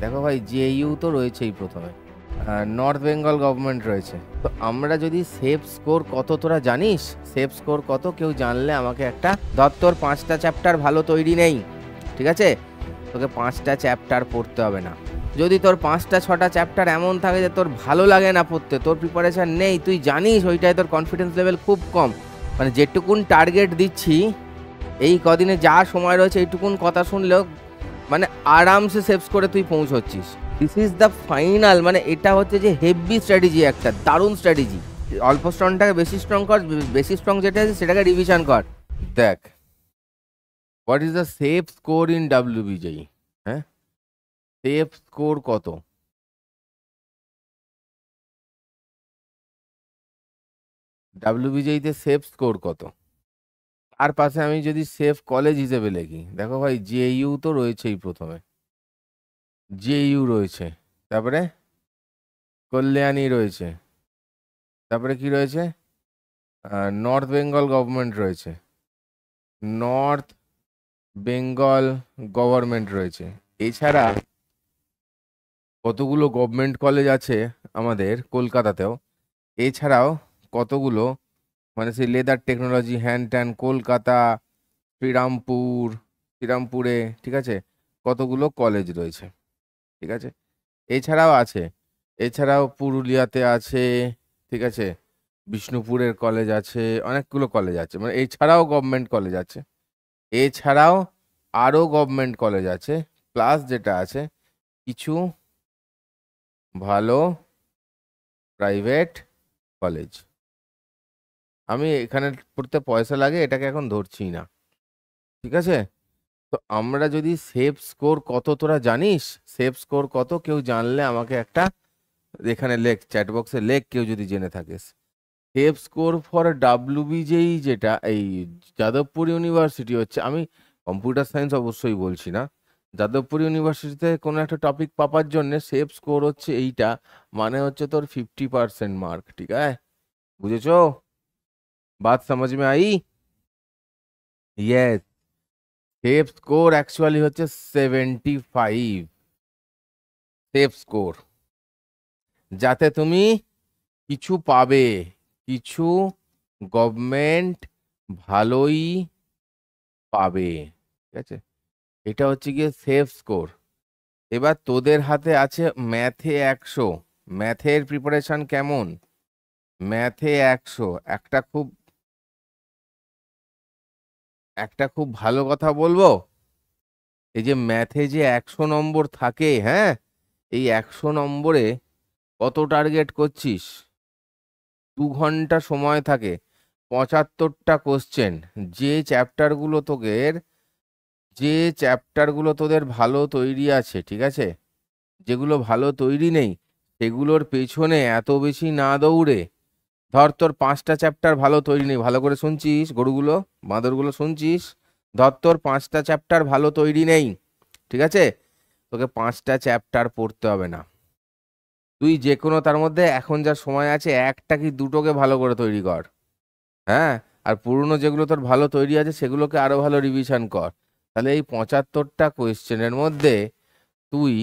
দেখো ভাই, জেইউ তো রয়েছেই প্রথমে, নর্থ বেঙ্গল গভর্নমেন্ট রয়েছে। তো আমরা যদি সেফ স্কোর কত তোরা জানিস? সেফ স্কোর কত কেউ জানলে আমাকে একটা, ধর তোর 5টা চ্যাপ্টার ভালো তৈরি নেই, ঠিক আছে, তোকে 5টা চ্যাপ্টার পড়তে হবে না। যদি তোর 5টা 6টা চ্যাপ্টার এমন থাকে যে তোর ভালো লাগে না পড়তে, তোর প্রিপারেশন নেই, তুই জানিস ওইটায় তোর কনফিডেন্স লেভেল খুব কম, মানে যেটুকুন টার্গেট দিচ্ছি এই কদিনে যা সময় রয়েছে এইটুকুন কথা শুনলেও মানে আরামসে সেভস করে তুই পৌঁছচ্ছিস। দিস ইজ দ্য ফাইনাল, মানে এটা হচ্ছে যে হেভি স্ট্র্যাটেজি, একটা দারুণ স্ট্র্যাটেজি। অল্প স্ট্রংটাকে বেশি স্ট্রং কর, বেশি স্ট্রং যেটা আছে সেটাকে রিভিশন কর। দেখ, what is the safe score in WBJEE? হ্যাঁ, সেফ স্কোর কত? ডাব্লিউবিজেইতে সেফ স্কোর কত? আর পাশে আমি যদি সেফ কলেজ হিসেবে লিখি, দেখো ভাই, জেইউ তো রয়েছেই প্রথমে, জেইউ রয়েছে, তারপরে কল্যাণী রয়েছে, তারপরে কি রয়েছে, নর্থ বেঙ্গল গভর্নমেন্ট রয়েছে, নর্থ বেঙ্গল গভর্নমেন্ট রয়েছে। এছাড়া কতগুলো গভর্নমেন্ট কলেজ আছে আমাদের কলকাতাতেও, এছাড়াও কতগুলো মানে সেই লেদার টেকনোলজি হ্যান ট্যান, কলকাতা, শ্রীরামপুর, শ্রীরামপুরে, ঠিক আছে, কতগুলো কলেজ রয়েছে, ঠিক আছে। এছাড়াও আছে, এছাড়াও পুরুলিয়াতে আছে, ঠিক আছে, বিষ্ণুপুরের কলেজ আছে, অনেকগুলো কলেজ আছে, মানে এছাড়াও গভর্নমেন্ট কলেজ আছে, এছাড়াও আরও গভর্নমেন্ট কলেজ আছে, প্লাস যেটা আছে কিছু ভালো প্রাইভেট কলেজ। আমি এখানে পড়তে পয়সা লাগে এটাকে এখন ধরছি না, ঠিক আছে। তো আমরা যদি সেফ স্কোর কত তোরা জানিস? সেফ স্কোর কত কেউ জানলে আমাকে একটা এখানে লেখ, চ্যাট বক্সে লেখ, কেউ যদি জেনে থাকিস। সেফ স্কোর ফর ডাব্লিউবিজেই যেটা এই যাদবপুর ইউনিভার্সিটি হচ্ছে, আমি কম্পিউটার সায়েন্স অবশ্যই বলছি না, যাদবপুর ইউনিভার্সিটিতে কোনো একটা টপিক পাওয়ার জন্য সেফ স্কোর হচ্ছে এইটা, মানে হচ্ছে তোর 50% মার্ক, ঠিক আছে? বুঝেছো? বাত समझ में आई? ইয়েস, সেফ স্কোর অ্যাকচুয়ালি হচ্ছে 75 সেফ স্কোর, যাতে তুমি কিছু পাবে, কিছু গভর্নমেন্ট ভালোই পাবে, ঠিক আছে। এটা হচ্ছে গিয়ে সেফ স্কোর। এবার তোদের হাতে আছে ম্যাথে 100, ম্যাথের প্রিপারেশন কেমন? ম্যাথে 100, একটা খুব ভালো কথা বলবো, এই যে ম্যাথে যে 100 নম্বর থাকে, হ্যাঁ, এই 100 নম্বরে কত টার্গেট করছিস? 2 ঘন্টা সময় থাকে, 75টা কোশ্চেন। যে চ্যাপ্টারগুলো তোদের, যে চ্যাপ্টারগুলো তোদের ভালো তৈরি আছে, ঠিক আছে, যেগুলো ভালো তৈরি নেই সেগুলোর পেছনে এত বেশি না দৌড়ে, ধর তোর 5টা চ্যাপ্টার ভালো তৈরি নেই, ভালো করে শুনছিস গরুগুলো, বাঁদরগুলো শুনছিস, ধর তোর 5টা চ্যাপ্টার ভালো তৈরি নেই, ঠিক আছে, তোকে 5টা চ্যাপ্টার পড়তে হবে না, তুই যে কোনো তার মধ্যে এখন যা সময় আছে একটা কি দুটোকে ভালো করে তৈরি কর, হ্যাঁ, আর পুরনো যেগুলো তোর ভালো তৈরি আছে সেগুলোকে আরো ভালো রিভিশন কর। তাহলে এই 75টা কোয়েশ্চেনের মধ্যে তুই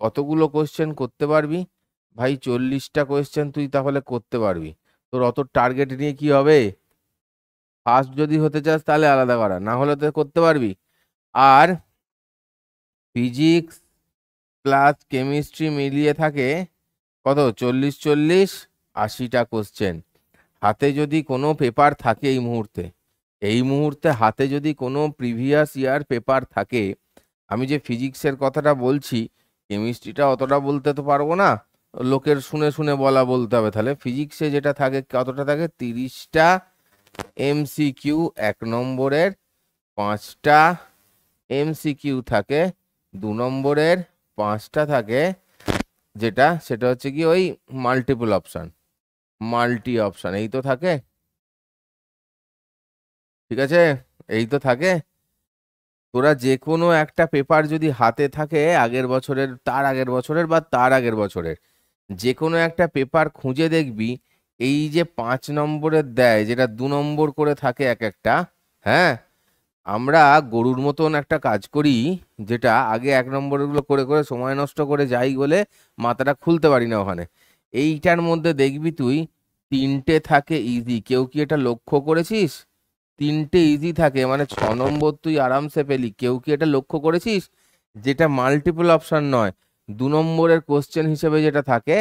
কতগুলো কোয়েশ্চেন করতে পারবি? ভাই 40টা কোয়েশ্চেন তুই তাহলে করতে পারবি। তোর অত টার্গেট নিয়ে কি হবে? ফার্স্ট যদি হতে চাস তাহলে আলাদা করা, না হলে তো করতে পারবি। আর ফিজিক্স প্লাস কেমিস্ট্রি মিলিয়ে থাকে কত, 40 40 80টা কোশ্চেন। হাতে যদি কোনো পেপার থাকে এই মুহূর্তে, এই মুহূর্তে হাতে যদি কোনো প্রিভিয়াস ইয়ার পেপার থাকে, আমি যে ফিজিক্সের কথাটা বলছি, কেমিস্ট্রিটা অতটা বলতে তো পারবো না, লোকের শুনে শুনে বলতে হবে। তাহলে ফিজিক্সে যেটা থাকে কতটা থাকে, 30টা এমসিকিউ 1 নম্বরের, 5টা এমসিকিউ থাকে 2 নম্বরের, 5টা থাকে যেটা সেটা হচ্ছে কি ওই মাল্টিপল অপশন, মাল্টি অপশন, এই তো থাকে, ঠিক আছে, এই তো থাকে। তোরা যে কোনো একটা পেপার যদি হাতে থাকে আগের বছরের, তার আগের বছরের বা তার আগের বছরের, যে কোনো একটা পেপার খুঁজে দেখবি, এই যে 5 নম্বরের দেয় যেটা 2 নম্বর করে থাকে এক একটা, হ্যাঁ, আমরা গরুর মতন একটা কাজ করি, যেটা আগে 1 নম্বরগুলো করে করে সময় নষ্ট করে যাই বলে মাথাটা খুলতে পারি না ওখানে। এইটার মধ্যে দেখবি তুই 3টে থাকে ইজি। কেউ কি এটা লক্ষ্য করেছিস? 3টে ইজি থাকে, মানে 6 নম্বর তুই আরামসে পেলি। কেউ কি এটা লক্ষ্য করেছিস? যেটা মাল্টিপল অপশন নয়, 2 নম্বরের কোশ্চেন হিসেবে যেটা থাকে,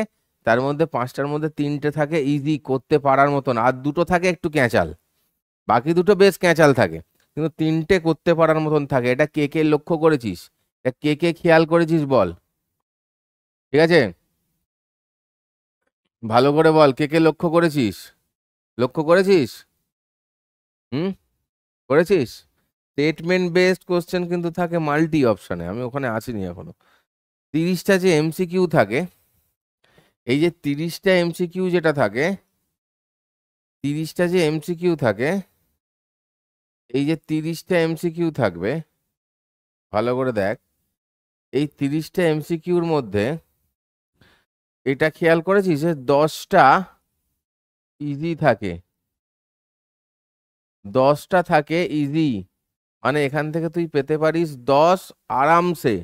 তার মধ্যে 5টার মধ্যে 3টে থাকে ইজি করতে পারার মতন, আর 2টো থাকে একটু ক্যাঁচাল। বাকি 2টো বেশ ক্যাঁচাল থাকে, কিন্তু 3টে করতে পারার মতন থাকে। এটা কে কে লক্ষ্য করেছিস? এটা কে কে খেয়াল করেছিস বল? ঠিক আছে, ভালো করে বল, কে কে লক্ষ্য করেছিস? লক্ষ্য করেছিস? হুম, করেছিস? স্টেটমেন্ট বেসড কোশ্চেন কিন্তু থাকে মাল্টি অপশনে, আমি ওখানে আসিনি এখনো। 30টা যে এমসিকিউ থাকে, এই যে 30টা এমসিকিউ যেটা থাকে, 30টা যে এমসিকিউ থাকে, এই যে 30টা এমসিকিউ থাকবে, ভালো করে দেখ। এই 30টা এমসিকিউর মধ্যে এটা খেয়াল করেছিস যে 10টা ইজি থাকে, 10টা থাকে ইজি। মানে এখান থেকে তুই পেতে পারিস 10 আরামসে,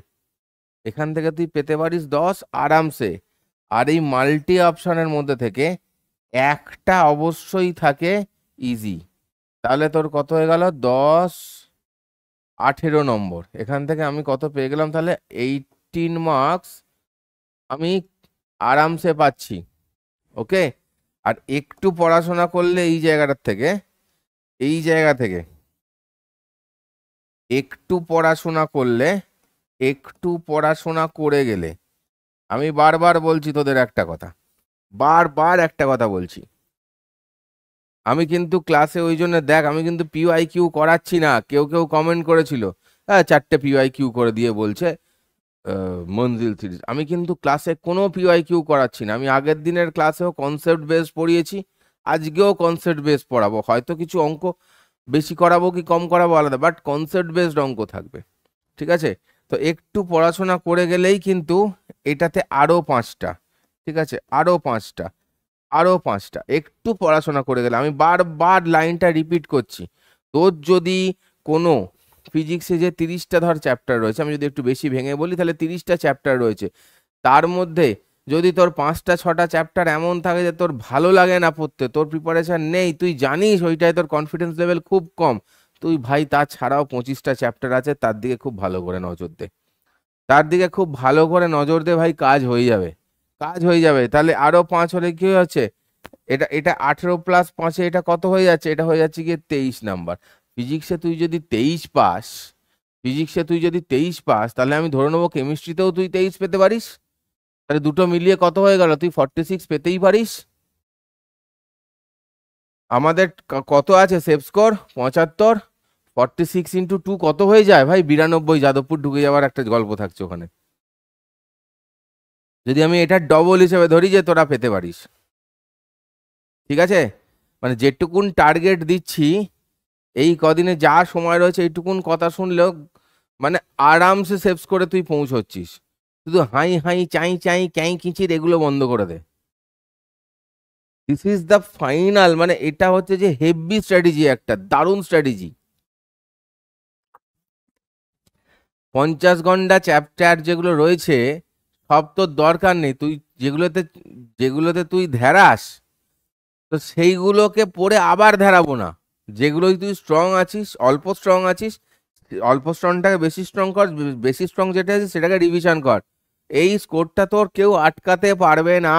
এখান থেকে তুই পেতে পারিস 10 আরামসে। আর এই মাল্টি অপশনের মধ্যে থেকে একটা অবশ্যই থাকে ইজি। তাহলে তোর কত হয়ে গেল? 10, 18 নম্বর। এখান থেকে আমি কত পেয়ে গেলাম তাহলে? 18 মার্কস আমি আরামসে পাচ্ছি। ওকে, আর একটু পড়াশোনা করলে এই জায়গাটার থেকে, এই জায়গা থেকে একটু পড়াশোনা করলে, একটু পড়াশোনা করে গেলে, আমি বারবার বলছি তোদের একটা কথা, বারবার একটা কথা বলছি, আমি কিন্তু ক্লাসে ওই জন্য দেখ, আমি কিন্তু পিওয়াই কিউ করাচ্ছি না। কেউ কেউ কমেন্ট করেছিল, হ্যাঁ 4টে পিওয়াই কিউ করে দিয়ে বলছে মঞ্জিল সিরিজ। আমি কিন্তু ক্লাসে কোনো পিওয়াই কিউ করাচ্ছি না। আমি আগের দিনের ক্লাসেও কনসেপ্ট বেস পড়িয়েছি, আজকেও কনসেপ্ট বেস পড়াবো। হয়তো কিছু অঙ্ক বেশি করাবো কি কম করাবো আলাদা, বাট কনসেপ্ট বেসড অঙ্ক থাকবে। ঠিক আছে, তো একটু পড়াশোনা করে গেলেই কিন্তু এটাতে আরো 5টা, ঠিক আছে, আরো 5টা, আরো 5টা একটু পড়াশোনা করে গেলে। আমি বারবার লাইনটা রিপিট করছি। তোর যদি কোনো ফিজিক্সে যে 30টা ধর চ্যাপ্টার রয়েছে, আমি যদি একটু বেশি ভেঙে বলি, তাহলে 30টা চ্যাপ্টার রয়েছে। তার মধ্যে যদি তোর 5টা 6টা চ্যাপ্টার এমন থাকে যে তোর ভালো লাগে না পড়তে, তোর প্রিপারেশন নেই, তুই জানিস ওইটায় তোর কনফিডেন্স লেভেল খুব কম, তুই ভাই তাছাড়াও 25টা চ্যাপ্টার আছে, তার দিকে খুব ভালো করে নজর দে, তার দিকে খুব ভালো করে নজর দে ভাই, কাজ হয়ে যাবে, কাজ হয়ে যাবে। তাহলে আরো 5 হলে কি হচ্ছে? এটা এটা 18+5-এ এটা কত হয়ে যাচ্ছে? এটা হয়ে যাচ্ছে গিয়ে 23 নাম্বার। ফিজিক্সে তুই যদি 23 পাস, ফিজিক্সে তুই যদি 23 পাস, তাহলে আমি ধরে নেবো কেমিস্ট্রিতেও তুই 23 পেতে পারিস। তাহলে দুটো মিলিয়ে কত হয়ে গেল? তুই 46 পেতেই পারিস। আমাদের কত আছে সেফ স্কোর? 75। 46 × 2 কত হয়ে যায় ভাই? 92। যাদবপুর ঢুকে যাওয়ার একটা গল্প থাকছে ওখানে। যদি আমি এটা ডবল হিসেবে ধরি যে তোরা পেতে পারিস, ঠিক আছে, মানে যেটুকুন টার্গেট দিচ্ছি, এই কদিনে যা সময় রয়েছে এইটুকুন কথা শুনলেও মানে আরামসে সেভস করে তুই পৌঁছচ্ছিস। শুধু হাই হাই চাই চাই ক্যাই কিচির এগুলো বন্ধ করে দে। দিস ইজ দ্য ফাইনাল, মানে এটা হচ্ছে যে হেভি স্ট্র্যাটেজি, একটা দারুণ স্ট্র্যাটেজি। 50 ঘন্টা চ্যাপ্টার যেগুলো রয়েছে সব তোর দরকার নেই, তুই যেগুলোতে যেগুলোতে তুই ধ্যারাস, তো সেইগুলোকে পড়ে আবার ধ্যারাবো না। যেগুলোই তুই স্ট্রং আছিস, অল্প স্ট্রং আছিস, অল্প স্ট্রংটাকে বেশি স্ট্রং কর, বেশি স্ট্রং যেটা আছে সেটাকে রিভিশন কর। এই স্কোরটা তোর কেউ আটকাতে পারবে না।